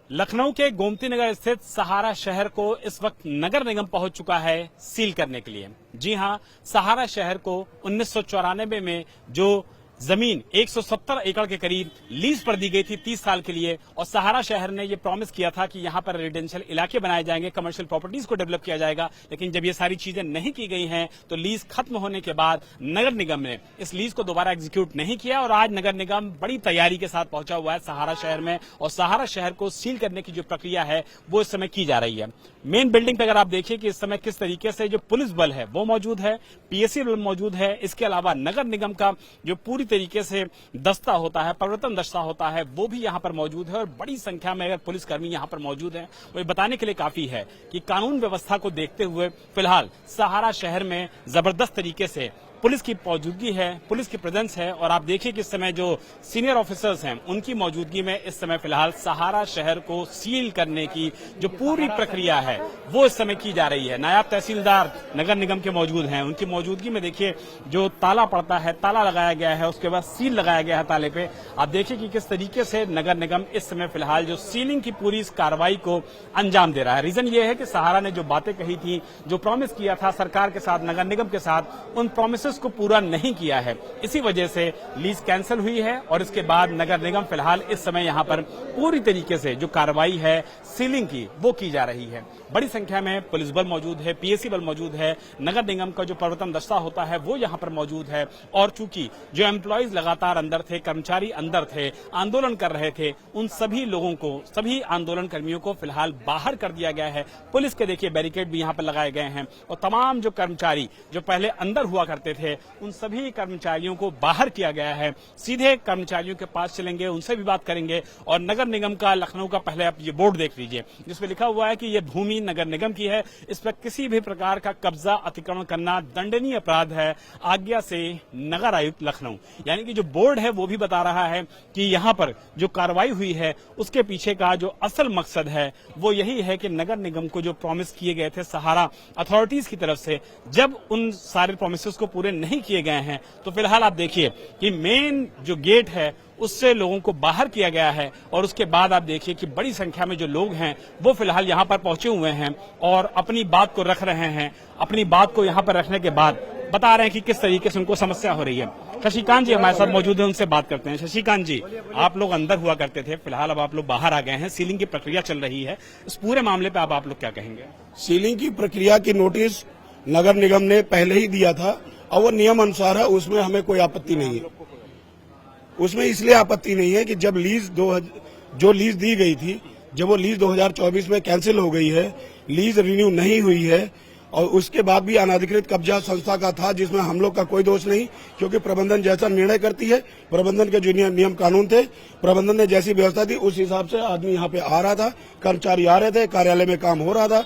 लखनऊ के गोमती नगर स्थित सहारा शहर को इस वक्त नगर निगम पहुंच चुका है सील करने के लिए। जी हां, सहारा शहर को 1994 में जो जमीन 170 एकड़ के करीब लीज पर दी गई थी 30 साल के लिए, और सहारा शहर ने यह प्रॉमिस किया था कि यहां पर रेजिडेंशियल इलाके बनाए जाएंगे, कमर्शियल प्रॉपर्टीज को डेवलप किया जाएगा। लेकिन जब ये सारी चीजें नहीं की गई हैं तो लीज खत्म होने के बाद नगर निगम ने इस लीज को दोबारा एग्जीक्यूट नहीं किया और आज नगर निगम बड़ी तैयारी के साथ पहुंचा हुआ है सहारा शहर में, और सहारा शहर को सील करने की जो प्रक्रिया है वो इस समय की जा रही है। मेन बिल्डिंग पे अगर आप देखिए कि इस समय किस तरीके से जो पुलिस बल है वो मौजूद है, पीएसी बल मौजूद है, इसके अलावा नगर निगम का जो पूरी तरीके से दस्ता होता है, प्रवर्तन दस्ता होता है, वो भी यहां पर मौजूद है। और बड़ी संख्या में अगर पुलिसकर्मी यहां पर मौजूद हैं, वो बताने के लिए काफी है कि कानून व्यवस्था को देखते हुए फिलहाल सहारा शहर में जबरदस्त तरीके से पुलिस की मौजूदगी है, पुलिस की प्रेजेंस है। और आप देखिए कि इस समय जो सीनियर ऑफिसर्स हैं उनकी मौजूदगी में इस समय फिलहाल सहारा शहर को सील करने की जो पूरी प्रक्रिया है वो इस समय की जा रही है। नायब तहसीलदार नगर निगम के मौजूद हैं, उनकी मौजूदगी में देखिए जो ताला पड़ता है, ताला लगाया गया है, उसके बाद सील लगाया गया है ताले पे। आप देखिए कि किस तरीके से नगर निगम इस समय फिलहाल जो सीलिंग की पूरी इस कार्रवाई को अंजाम दे रहा है। रीजन ये है कि सहारा ने जो बातें कही थी, जो प्रॉमिस किया था सरकार के साथ, नगर निगम के साथ, उन प्रॉमिस को पूरा नहीं किया है। इसी वजह से लीज कैंसिल हुई है और इसके बाद नगर निगम फिलहाल इस समय यहां पर पूरी तरीके से जो कार्रवाई है सीलिंग की वो की जा रही है। बड़ी संख्या में पुलिस बल मौजूद है, पीएसी बल मौजूद है, नगर निगम का जो प्रवर्तन दस्ता होता है वो यहां पर मौजूद है। और चूंकि जो एम्प्लॉयज लगातार अंदर थे, कर्मचारी अंदर थे, आंदोलन कर रहे थे, उन सभी लोगों को, सभी आंदोलन कर्मियों को फिलहाल बाहर कर दिया गया है। पुलिस के देखिए बैरिकेड भी यहां पर लगाए गए हैं और तमाम जो कर्मचारी जो पहले अंदर हुआ करते थे उन सभी कर्मचारियों को बाहर किया गया है। सीधे कर्मचारियों के पास चलेंगे, उनसे भी बात करेंगे। और नगर निगम का लखनऊ का पहले आप ये बोर्ड देख लीजिए जिसमें लिखा हुआ है कि ये भूमि नगर निगम की है, इस पर किसी भी प्रकार का कब्जा अतिक्रमण करना दंडनीय अपराध है, आज्ञा से नगर आयुक्त लखनऊ। यानी कि जो बोर्ड है वो भी बता रहा है कि यहां पर जो कार्रवाई हुई है उसके पीछे का जो असल मकसद है वो यही है कि नगर निगम को जो प्रॉमिस किए गए थे सहारा अथॉरिटीज की तरफ से, जब उन सारे प्रोमिस को पूरे नहीं किए गए हैं तो फिलहाल आप देखिए कि मेन जो गेट है उससे लोगों को बाहर किया गया है। और उसके बाद आप देखिए कि बड़ी संख्या में जो लोग हैं वो फिलहाल यहां पर पहुंचे हुए हैं और अपनी बात को रख रहे हैं। अपनी बात को यहां पर रखने के बाद बता रहे हैं कि किस तरीके से उनको समस्या हो रही है। शशिकांत जी हमारे साथ मौजूद है, उनसे बात करते हैं। शशिकांत जी, आप लोग अंदर हुआ करते थे, फिलहाल अब आप लोग बाहर आ गए हैं, सीलिंग की प्रक्रिया चल रही है, इस पूरे मामले पे आप लोग क्या कहेंगे? सीलिंग की प्रक्रिया की नोटिस नगर निगम ने पहले ही दिया था और वो नियम अनुसार है, उसमें हमें कोई आपत्ति नहीं है। उसमें इसलिए आपत्ति नहीं है कि जब जो लीज दी गई थी, जब वो लीज 2024 में कैंसिल हो गई है, लीज रिन्यू नहीं हुई है, और उसके बाद भी अनाधिकृत कब्जा संस्था का था जिसमें हम लोग का कोई दोष नहीं, क्योंकि प्रबंधन जैसा निर्णय करती है, प्रबंधन के जो नियम कानून थे, प्रबंधन ने जैसी व्यवस्था दी उस हिसाब से आदमी यहाँ पे आ रहा था, कर्मचारी आ रहे थे, कार्यालय में काम हो रहा था,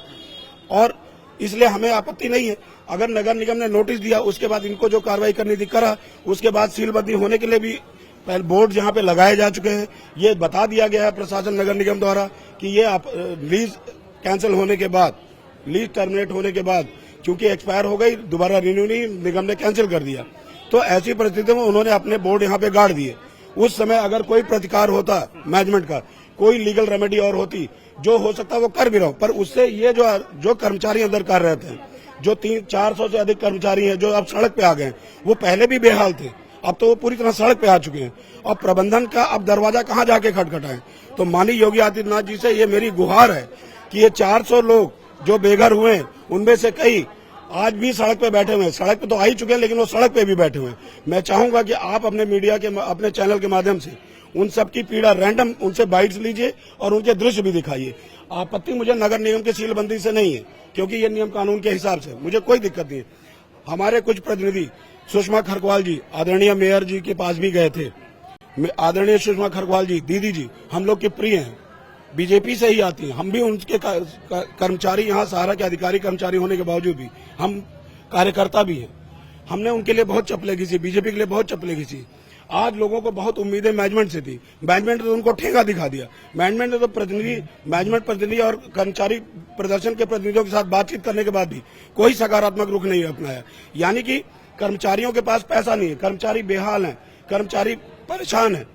और इसलिए हमें आपत्ति नहीं है। अगर नगर निगम ने नोटिस दिया उसके बाद इनको जो कार्रवाई करनी थी करा, उसके बाद सीलबंदी होने के लिए भी पहले बोर्ड जहां पे लगाए जा चुके हैं, ये बता दिया गया है प्रशासन नगर निगम द्वारा कि ये लीज कैंसिल होने के बाद, लीज टर्मिनेट होने के बाद, क्योंकि एक्सपायर हो गई, दोबारा रिन्यू नहीं, निगम ने कैंसिल कर दिया। तो ऐसी परिस्थिति में उन्होंने अपने बोर्ड यहाँ पे गाड़ दिए। उस समय अगर कोई प्रतिकार होता मैनेजमेंट का, कोई लीगल रेमेडी और होती, जो हो सकता वो कर भी रहा, पर उससे ये जो कर्मचारी अंदर कर रहे थे, जो 400 से अधिक कर्मचारी हैं जो अब सड़क पे आ गए, वो पहले भी बेहाल थे, अब तो वो पूरी तरह सड़क पे आ चुके हैं। और प्रबंधन का अब दरवाजा कहाँ जाके खटखटाएं। तो माननीय योगी आदित्यनाथ जी से ये मेरी गुहार है कि ये 400 लोग जो बेघर हुए हैं उनमें से कई आज भी सड़क पे बैठे हुए हैं, सड़क पे तो आ ही चुके हैं लेकिन वो सड़क पे भी बैठे हुए हैं। मैं चाहूंगा कि आप अपने मीडिया के, अपने चैनल के माध्यम से उन सबकी पीड़ा रैंडम उनसे बाइट्स लीजिए और उनके दृश्य भी दिखाइए। आपत्ति मुझे नगर निगम की सीलबंदी से नहीं है, क्योंकि ये नियम कानून के हिसाब से मुझे कोई दिक्कत नहीं है। हमारे कुछ प्रतिनिधि सुषमा खरकवाल जी आदरणीय मेयर जी के पास भी गए थे। आदरणीय सुषमा खरकवाल जी, दीदी जी हम लोग के प्रिय हैं, बीजेपी से ही आती हैं, हम भी उनके कर्मचारी, यहाँ सहारा के अधिकारी कर्मचारी होने के बावजूद भी हम कार्यकर्ता भी हैं। हमने उनके लिए बहुत चप्पलें घिसी, बीजेपी के लिए बहुत चप्पलें घिसी। आज लोगों को बहुत उम्मीदें मैनेजमेंट से थी, मैनेजमेंट ने तो उनको ठेंगा दिखा दिया। मैनेजमेंट ने तो मैनेजमेंट प्रतिनिधि और कर्मचारी प्रदर्शन के प्रतिनिधियों के साथ बातचीत करने के बाद भी कोई सकारात्मक रुख नहीं अपनाया। यानी कि कर्मचारियों के पास पैसा नहीं है, कर्मचारी बेहाल हैं, कर्मचारी परेशान है,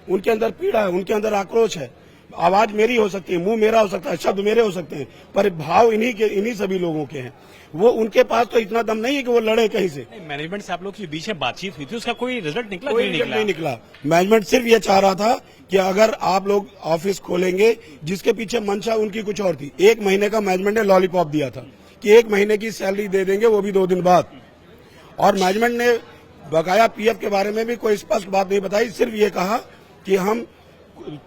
उनके अंदर पीड़ा है, उनके अंदर आक्रोश है। आवाज मेरी हो सकती है, मुंह मेरा हो सकता है, शब्द मेरे हो सकते हैं, पर भाव इन्हीं सभी लोगों के हैं। वो उनके पास तो इतना दम नहीं है कि वो लड़े कहीं से। मैनेजमेंट से आप लोग के बीच में बातचीत हुई थी, उसका कोई रिजल्ट निकला? कोई रिजल्ट नहीं निकला। मैनेजमेंट सिर्फ ये चाह रहा था कि अगर आप लोग ऑफिस खोलेंगे, जिसके पीछे मंशा उनकी कुछ और थी। 1 महीने का मैनेजमेंट ने लॉलीपॉप दिया था कि 1 महीने की सैलरी दे देंगे, वो भी 2 दिन बाद। और मैनेजमेंट ने बकाया पीएफ के बारे में भी कोई स्पष्ट बात नहीं बताई, सिर्फ ये कहा कि हम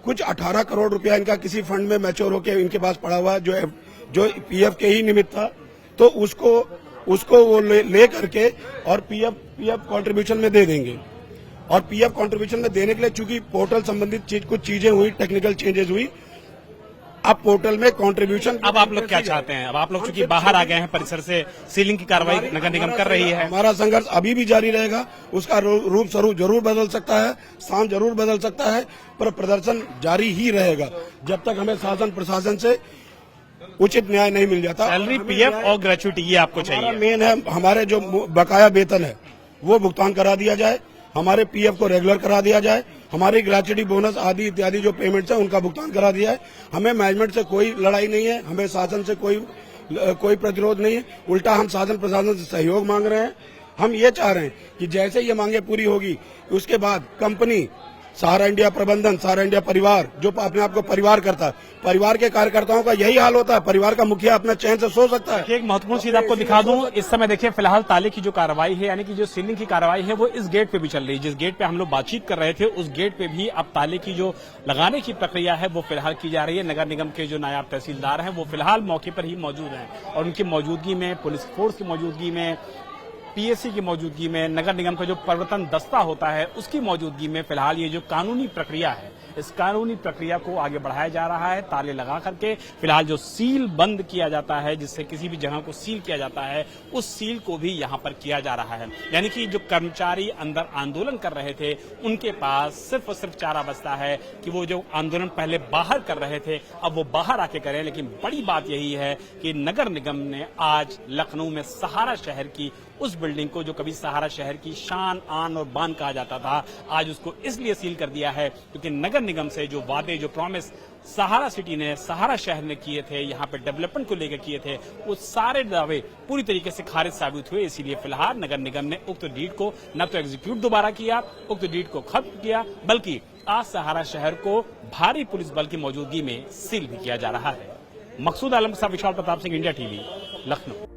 कुछ 18 करोड़ रुपया इनका किसी फंड में मैच्योर होकर इनके पास पड़ा हुआ जो पीएफ के ही निमित्त था, तो उसको वो ले करके और पीएफ कंट्रीब्यूशन में दे देंगे। और पीएफ कंट्रीब्यूशन में देने के लिए चूंकि पोर्टल संबंधित कुछ चीजें हुई, टेक्निकल चेंजेस हुई, अब पोर्टल में कंट्रीब्यूशन। अब आप लोग क्या चाहते हैं? अब आप लोग चूंकि बाहर आ गए हैं परिसर से, सीलिंग की कार्रवाई नगर निगम कर रही है। हमारा संघर्ष अभी भी जारी रहेगा। उसका रूप स्वरूप जरूर बदल सकता है, स्थान जरूर बदल सकता है, पर प्रदर्शन जारी ही रहेगा जब तक हमें शासन प्रशासन से उचित न्याय नहीं मिल जाता। सैलरी, पीएफ और ग्रेच्युटी ये आपको चाहिए। मेन है हमारे जो बकाया वेतन है वो भुगतान करा दिया जाए, हमारे पीएफ को रेगुलर करा दिया जाए, हमारी ग्रेच्युटी, बोनस आदि इत्यादि जो पेमेंट्स है उनका भुगतान करा दिया है। हमें मैनेजमेंट से कोई लड़ाई नहीं है, हमें शासन से कोई प्रतिरोध नहीं है। उल्टा हम शासन प्रशासन से सहयोग मांग रहे हैं। हम ये चाह रहे हैं कि जैसे ये मांगे पूरी होगी, उसके बाद कंपनी, सहारा इंडिया प्रबंधन, सहारा इंडिया परिवार, जो अपने आप को परिवार करता है, परिवार के कार्यकर्ताओं का यही हाल होता है। परिवार का मुखिया अपना चैन से सो सकता है। एक महत्वपूर्ण चीज आपको दिखा दूं, इस समय देखिए फिलहाल ताले की जो कार्रवाई है, यानी कि जो सीलिंग की कार्रवाई है, वो इस गेट पे भी चल रही है। जिस गेट पे हम लोग बातचीत कर रहे थे, उस गेट पे भी अब ताले की जो लगाने की प्रक्रिया है वो फिलहाल की जा रही है। नगर निगम के जो नायब तहसीलदार हैं वो फिलहाल मौके पर ही मौजूद हैं और उनकी मौजूदगी में, पुलिस फोर्स की मौजूदगी में, पीएससी की मौजूदगी में, नगर निगम का जो प्रवर्तन दस्ता होता है उसकी मौजूदगी में फिलहाल ये जो कानूनी प्रक्रिया है, इस कानूनी प्रक्रिया को आगे बढ़ाया जा रहा है। ताले लगा करके फिलहाल जो सील बंद किया जाता है, जिससे किसी भी जगह को सील किया जाता है, उस सील को भी यहां पर किया जा रहा है। यानी कि जो कर्मचारी अंदर आंदोलन कर रहे थे, उनके पास सिर्फ और सिर्फ चारा बचता है कि वो जो आंदोलन पहले बाहर कर रहे थे, अब वो बाहर आके करें। लेकिन बड़ी बात यही है कि नगर निगम ने आज लखनऊ में सहारा शहर की उस बिल्डिंग को, जो कभी सहारा शहर की शान, आन और बान कहा जाता था, आज उसको इसलिए सील कर दिया है क्योंकि नगर निगम से जो वादे, जो प्रॉमिस सहारा सिटी ने, सहारा शहर ने किए थे, यहाँ पे डेवलपमेंट को लेकर किए थे, वो सारे दावे पूरी तरीके से खारिज साबित हुए। इसीलिए फिलहाल नगर निगम ने उक्त डीड को न तो एग्जीक्यूट दोबारा किया, उक्त डीड को खत्म किया, बल्कि आज सहारा शहर को भारी पुलिस बल की मौजूदगी में सील भी किया जा रहा है। मकसूद आलम के साथ विशाल प्रताप सिंह, इंडिया टीवी, लखनऊ।